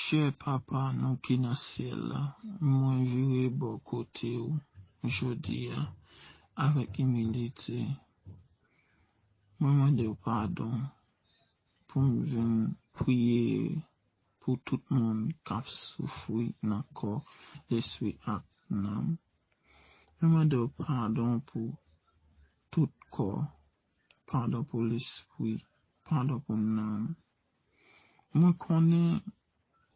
Cher papa, nou ki nan ciel la, mwen vire bo kote ou, jodi ya, avec humilité. Mwen mande ou pardon pour me venir prier pour tout le monde qui a souffert dans le corps, l'esprit et l'âme. Mwen mande ou pardon pour tout le corps, pardon pour l'esprit, pardon pour l'âme. Moi connais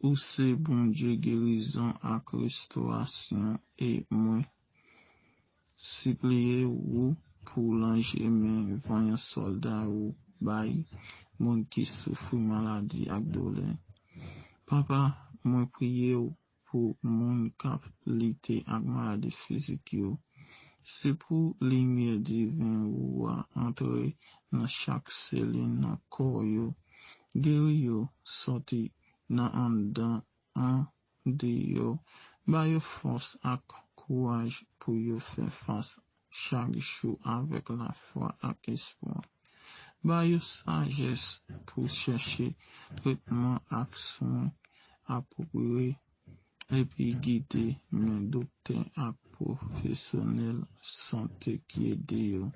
où c'est bon Dieu guérison et restauration et moi supplie ou pour l'engemer voyant soldat ou bay moun qui souffre maladie ak douleur. Papa, moi prier pour moun k'ap lite ak maladie physique yo. C'est pour lumière divine ou a entrer dans chaque cellule dans corps yo. Guéri yo sorti dans en de yo. Ba yo force ak courage pour yo faire face chaque jour avec la foi et espoir. Ba yo sagesse pour chercher traitement ak soin approprié et puis guider mes docteurs et professionnels santé qui aident yo.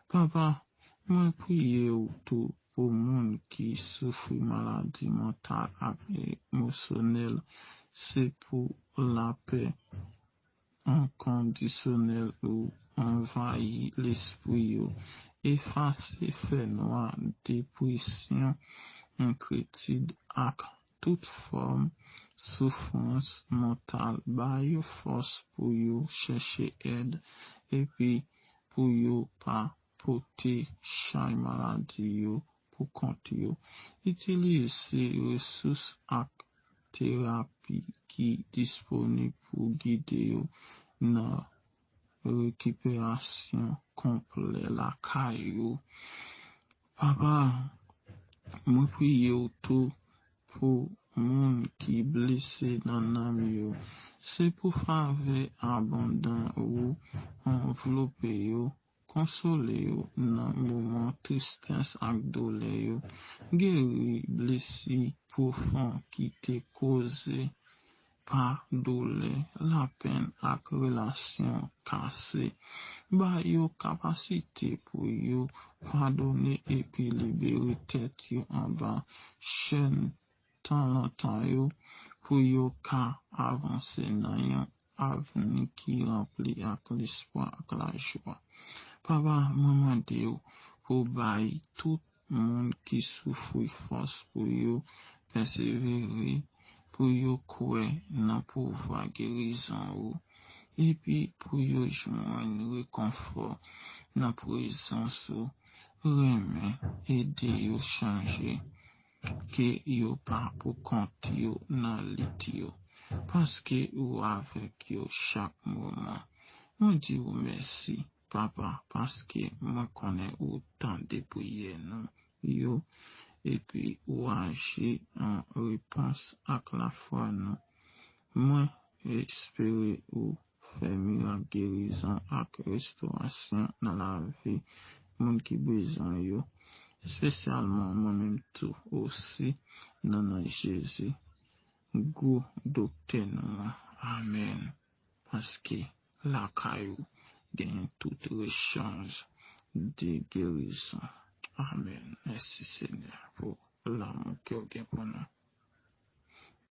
Papa, moi prier tout pour moun qui souffre maladie mentale et émotionnelle, c'est pour la paix inconditionnelle ou envahir l'esprit yo, effacer fait noir, dépression, inquiétude ak toute forme souffrance mentale, ba yo force pour yo chercher aide et puis pour yo pas porter chaque maladie yo pour compte yo. Utilise ces ressources ak thérapie qui disponible pour guider yo dans récupération complète la caillou. Papa, moi prie tout pour moun qui blessé dans l'âme yo. C'est pour faveur abondant ou envelopper yo, consoler yo dans moment tristesse ak douleur yo. Guéri blessé profond qui te causé par douleur, la peine ak relation cassée. Ba yo capacité pour yo pardonner et puis libérer tête yo en bas chaîne tant longtemps yo pour yo ka avancer dans yon avenir qui rempli ak l'espoir ak la joie. Papa, maman yo pour bay tout monde qui souffre force pour yo persévérer, pour yo croire dans pouvoir guérison ou et puis pour yo joindre réconfort dans présence ou remet aider yo changer que yo pas pour compte yo dans lit yo parce que ou avec yo chaque moment. Moi dis ou merci papa parce que moi connais autant de prières non yo et puis ou agir en réponse à la foi non. Moi espérer ou faire miracle guérison et restauration dans la vie moun qui besoin yo. Spécialement moi-même tout aussi dans le Jésus. Go docteur nous. Amen. Parce que la caillou gagne toute rechange de guérison. Amen. Merci Seigneur pour l'amour que vous avez pour nous.